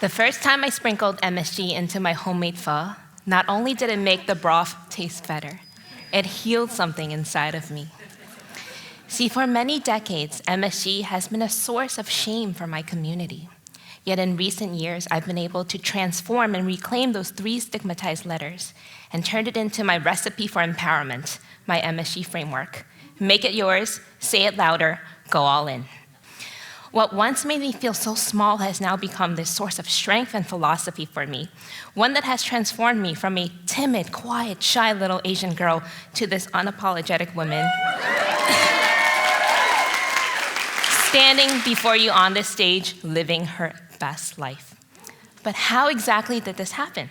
The first time I sprinkled MSG into my homemade pho, not only did it make the broth taste better, it healed something inside of me. See, for many decades, MSG has been a source of shame for my community. Yet in recent years, I've been able to transform and reclaim those 3 stigmatized letters and turn it into my recipe for empowerment, my MSG framework. Make it yours, say it louder, go all in. What once made me feel so small has now become this source of strength and philosophy for me, one that has transformed me from a timid, quiet, shy little Asian girl to this unapologetic woman standing before you on this stage, living her best life. But how exactly did this happen?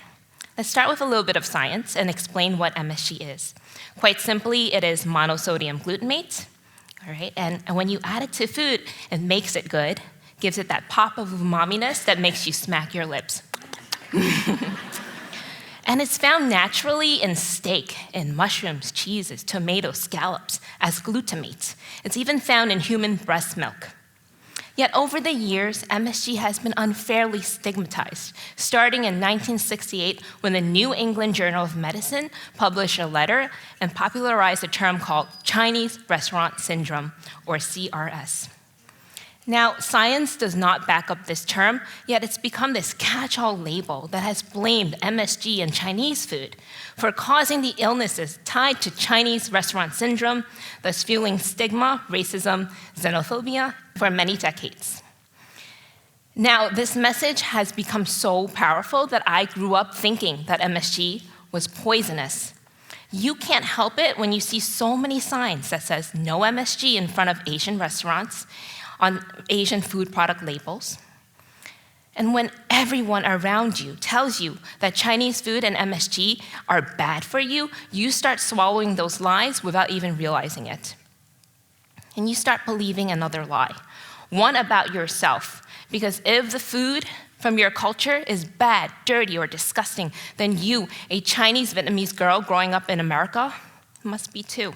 Let's start with a little bit of science and explain what MSG is. Quite simply, it is monosodium glutamate. All right, and when you add it to food, it makes it good, gives it that pop of umaminess that makes you smack your lips. And it's found naturally in steak, in mushrooms, cheeses, tomatoes, scallops, as glutamate. It's even found in human breast milk. Yet over the years, MSG has been unfairly stigmatized, starting in 1968 when the New England Journal of Medicine published a letter and popularized a term called Chinese Restaurant Syndrome, or CRS. Now, science does not back up this term, yet it's become this catch-all label that has blamed MSG and Chinese food for causing the illnesses tied to Chinese restaurant syndrome, thus fueling stigma, racism, xenophobia for many decades. Now, this message has become so powerful that I grew up thinking that MSG was poisonous. You can't help it when you see so many signs that says no MSG in front of Asian restaurants, on Asian food product labels. And when everyone around you tells you that Chinese food and MSG are bad for you, you start swallowing those lies without even realizing it. And you start believing another lie, one about yourself. Because if the food from your culture is bad, dirty, or disgusting, then you, a Chinese Vietnamese girl growing up in America, must be too.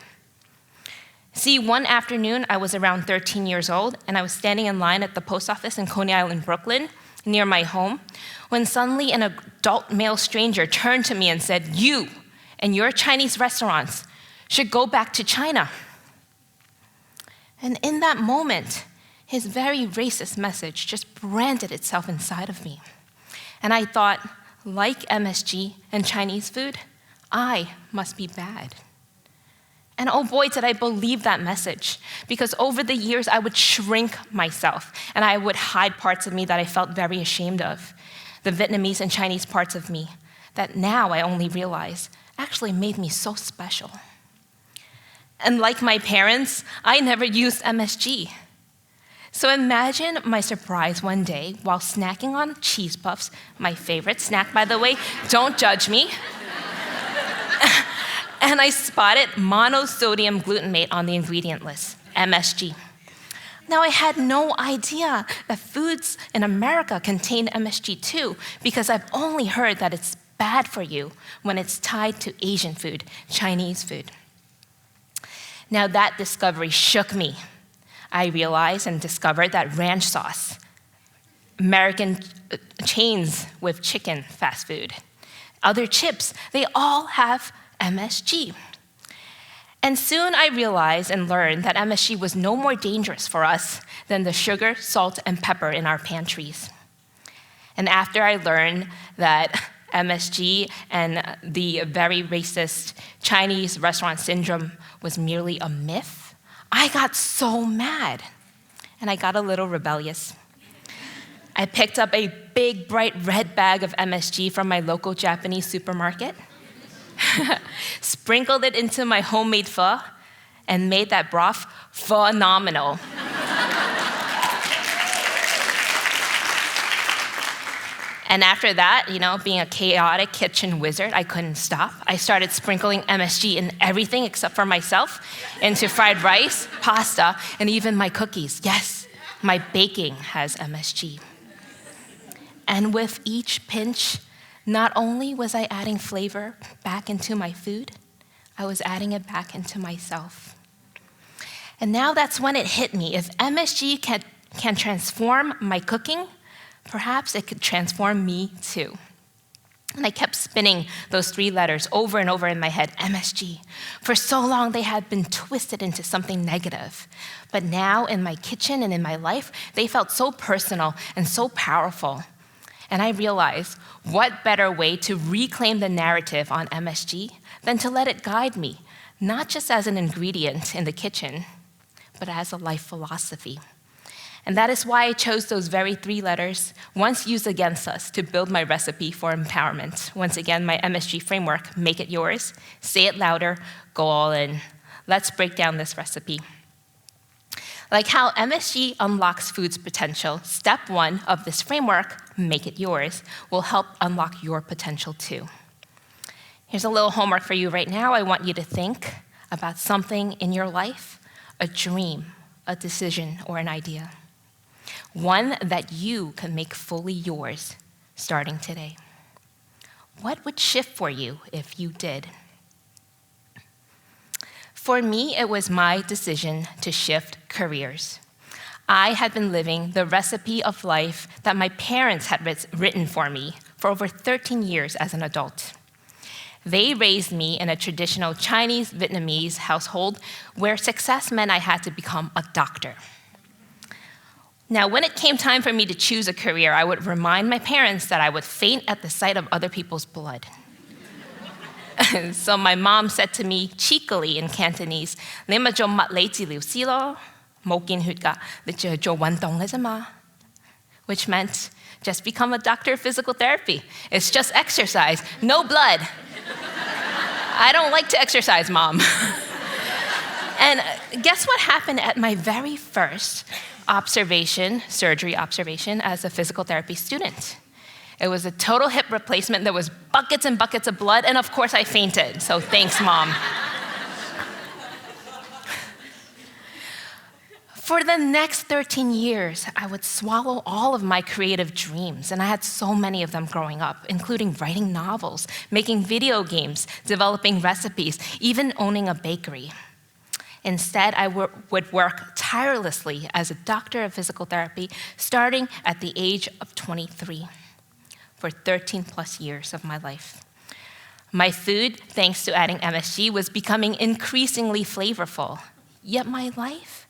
See, one afternoon, I was around 13 years old, and I was standing in line at the post office in Coney Island, Brooklyn, near my home, when suddenly an adult male stranger turned to me and said, "You and your Chinese restaurants should go back to China." And in that moment, his very racist message just branded itself inside of me. And I thought, like MSG and Chinese food, I must be bad. And oh boy, did I believe that message, because over the years, I would shrink myself, and I would hide parts of me that I felt very ashamed of, the Vietnamese and Chinese parts of me, that now I only realize actually made me so special. And like my parents, I never used MSG. So imagine my surprise one day while snacking on cheese puffs, my favorite snack, by the way, don't judge me. And I spotted monosodium glutamate on the ingredient list, MSG. Now, I had no idea that foods in America contain MSG too, because I've only heard that it's bad for you when it's tied to Asian food, Chinese food. Now, that discovery shook me. I realized and discovered that ranch sauce, American chains with chicken fast food, other chips, they all have MSG. And soon I realized and learned that MSG was no more dangerous for us than the sugar, salt, and pepper in our pantries. And after I learned that MSG and the very racist Chinese restaurant syndrome was merely a myth, I got so mad, and I got a little rebellious. I picked up a big, bright red bag of MSG from my local Japanese supermarket, sprinkled it into my homemade pho, and made that broth phenomenal. And after that, being a chaotic kitchen wizard, I couldn't stop. I started sprinkling MSG in everything except for myself, into fried rice, pasta, and even my cookies. Yes, my baking has MSG. And with each pinch, not only was I adding flavor back into my food, I was adding it back into myself. And now that's when it hit me. If MSG can transform my cooking, perhaps it could transform me too. And I kept spinning those 3 letters over and over in my head, MSG. For so long, they had been twisted into something negative. But now, in my kitchen and in my life, they felt so personal and so powerful. And I realized, what better way to reclaim the narrative on MSG than to let it guide me, not just as an ingredient in the kitchen, but as a life philosophy. And that is why I chose those very 3 letters, once used against us, to build my recipe for empowerment. Once again, my MSG framework, make it yours, say it louder, go all in. Let's break down this recipe. Like how MSG unlocks food's potential, step 1 of this framework, make it yours, will help unlock your potential too. Here's a little homework for you right now. I want you to think about something in your life, a dream, a decision, or an idea. One that you can make fully yours starting today. What would shift for you if you did? For me, it was my decision to shift careers. I had been living the recipe of life that my parents had written for me for over 13 years as an adult. They raised me in a traditional Chinese Vietnamese household where success meant I had to become a doctor. Now, when it came time for me to choose a career, I would remind my parents that I would faint at the sight of other people's blood. So my mom said to me cheekily in Cantonese, "你咪做物理治療師咯，冇見血㗎，你淨係做運動嘅啫嘛." Which meant, just become a doctor of physical therapy. It's just exercise, no blood. I don't like to exercise, Mom. And guess what happened at my very first surgery observation as a physical therapy student? It was a total hip replacement. There was buckets and buckets of blood, and of course I fainted. So thanks, Mom. For the next 13 years, I would swallow all of my creative dreams, and I had so many of them growing up, including writing novels, making video games, developing recipes, even owning a bakery. Instead, I would work tirelessly as a doctor of physical therapy, starting at the age of 23, for 13 plus years of my life. My food, thanks to adding MSG, was becoming increasingly flavorful, yet my life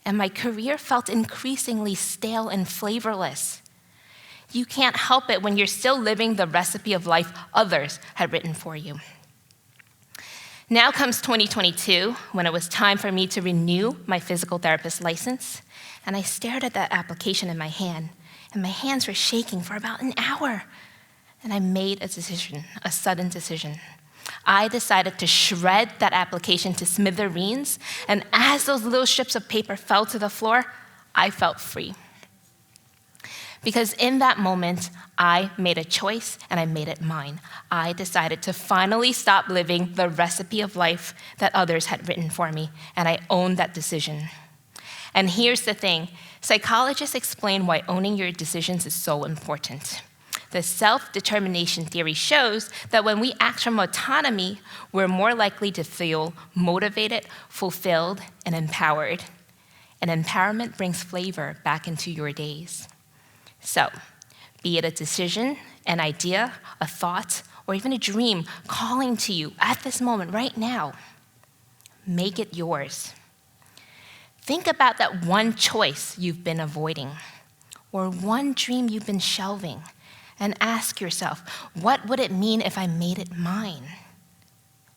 and my career felt increasingly stale and flavorless. You can't help it when you're still living the recipe of life others had written for you. Now comes 2022, when it was time for me to renew my physical therapist license, and I stared at that application in my hand, and my hands were shaking for about an hour. And I made a decision, a sudden decision. I decided to shred that application to smithereens, and as those little strips of paper fell to the floor, I felt free. Because in that moment, I made a choice and I made it mine. I decided to finally stop living the recipe of life that others had written for me, and I owned that decision. And here's the thing, psychologists explain why owning your decisions is so important. The self-determination theory shows that when we act from autonomy, we're more likely to feel motivated, fulfilled, and empowered. And empowerment brings flavor back into your days. So, be it a decision, an idea, a thought, or even a dream calling to you at this moment right now, make it yours. Think about that one choice you've been avoiding, or one dream you've been shelving, and ask yourself, what would it mean if I made it mine?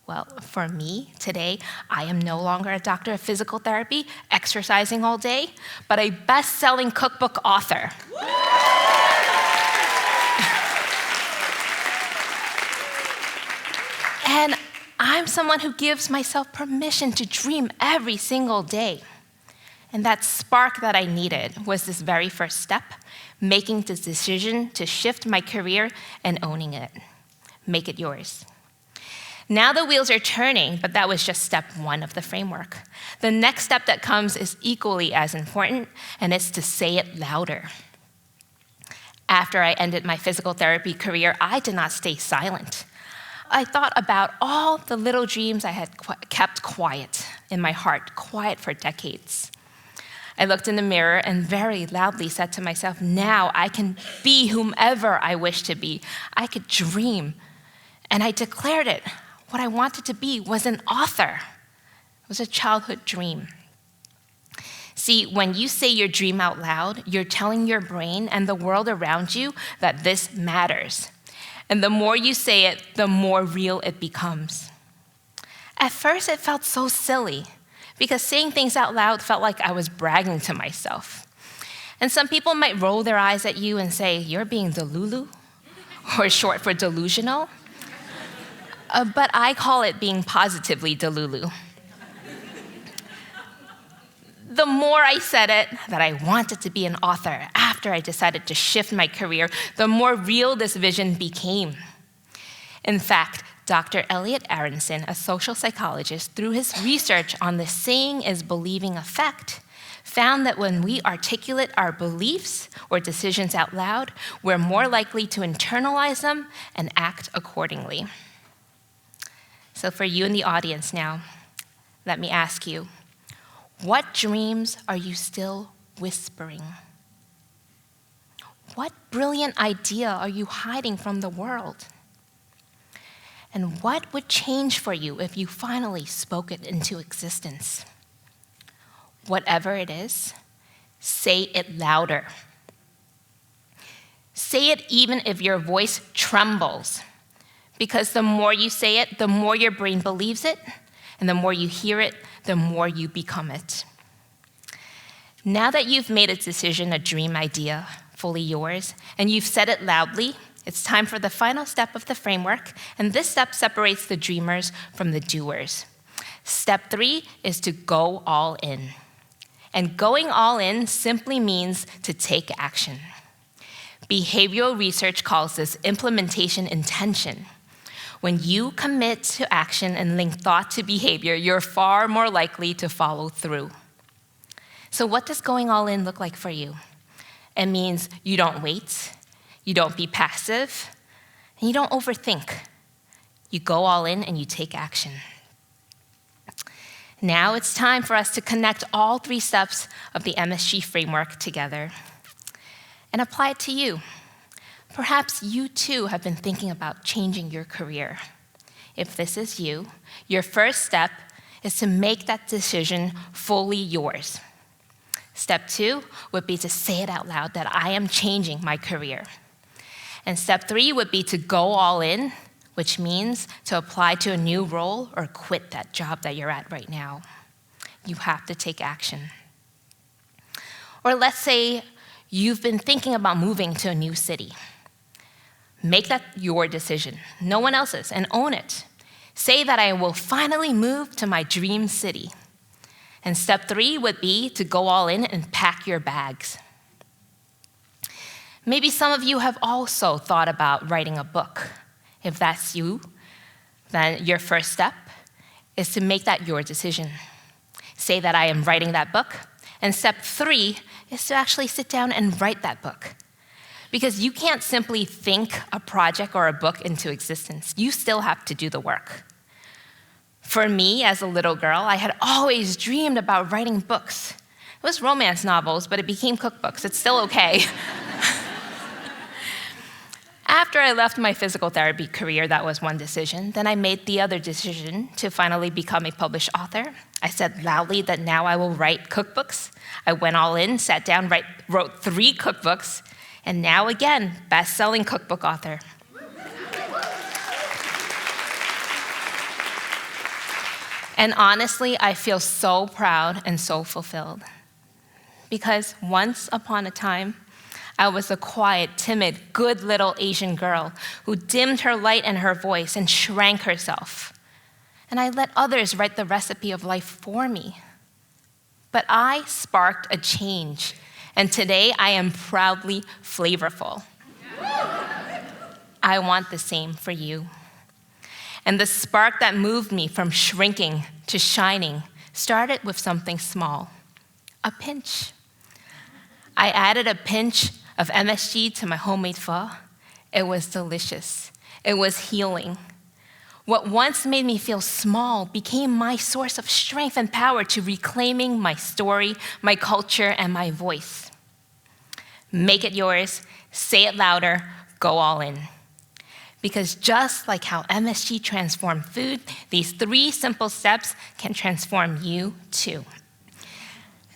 Well, for me, today, I am no longer a doctor of physical therapy, exercising all day, but a best-selling cookbook author. And I'm someone who gives myself permission to dream every single day. And that spark that I needed was this very first step, making the decision to shift my career and owning it. Make it yours. Now the wheels are turning, but that was just step one of the framework. The next step that comes is equally as important, and it's to say it louder. After I ended my physical therapy career, I did not stay silent. I thought about all the little dreams I had kept quiet in my heart, quiet for decades. I looked in the mirror and very loudly said to myself, now I can be whomever I wish to be. I could dream. And I declared it. What I wanted to be was an author. It was a childhood dream. See, when you say your dream out loud, you're telling your brain and the world around you that this matters. And the more you say it, the more real it becomes. At first, it felt so silly because saying things out loud felt like I was bragging to myself. And some people might roll their eyes at you and say, you're being delulu, or short for delusional. But I call it being positively delulu. The more I said it, that I wanted to be an author after I decided to shift my career, the more real this vision became. In fact, Dr. Elliot Aronson, a social psychologist, through his research on the seeing is believing effect, found that when we articulate our beliefs or decisions out loud, we're more likely to internalize them and act accordingly. So for you in the audience now, let me ask you, what dreams are you still whispering? What brilliant idea are you hiding from the world? And what would change for you if you finally spoke it into existence? Whatever it is, say it louder. Say it even if your voice trembles, because the more you say it, the more your brain believes it, and the more you hear it, the more you become it. Now that you've made a decision, a dream idea, fully yours, and you've said it loudly, it's time for the final step of the framework, and this step separates the dreamers from the doers. Step 3 is to go all in. And going all in simply means to take action. Behavioral research calls this implementation intention. When you commit to action and link thought to behavior, you're far more likely to follow through. So what does going all in look like for you? It means you don't wait, you don't be passive, and you don't overthink. You go all in and you take action. Now it's time for us to connect all 3 steps of the MSG framework together and apply it to you. Perhaps you too have been thinking about changing your career. If this is you, your first step is to make that decision fully yours. Step 2 would be to say it out loud that I am changing my career. And step 3 would be to go all in, which means to apply to a new role or quit that job that you're at right now. You have to take action. Or let's say you've been thinking about moving to a new city. Make that your decision, no one else's, and own it. Say that I will finally move to my dream city. And step 3 would be to go all in and pack your bags. Maybe some of you have also thought about writing a book. If that's you, then your first step is to make that your decision. Say that I am writing that book. And step 3 is to actually sit down and write that book. Because you can't simply think a project or a book into existence. You still have to do the work. For me, as a little girl, I had always dreamed about writing books. It was romance novels, but it became cookbooks. It's still okay. After I left my physical therapy career, that was one decision. Then I made the other decision to finally become a published author. I said loudly that now I will write cookbooks. I went all in, sat down, wrote 3 cookbooks, and now again, best-selling cookbook author. And honestly, I feel so proud and so fulfilled. Because once upon a time, I was a quiet, timid, good little Asian girl who dimmed her light and her voice and shrank herself. And I let others write the recipe of life for me. But I sparked a change, and today I am proudly flavorful. I want the same for you. And the spark that moved me from shrinking to shining started with something small, a pinch. I added a pinch of MSG to my homemade pho. It was delicious. It was healing. What once made me feel small became my source of strength and power to reclaiming my story, my culture, and my voice. Make it yours, say it louder, go all in. Because just like how MSG transformed food, these 3 simple steps can transform you too.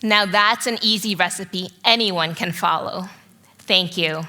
Now that's an easy recipe anyone can follow. Thank you.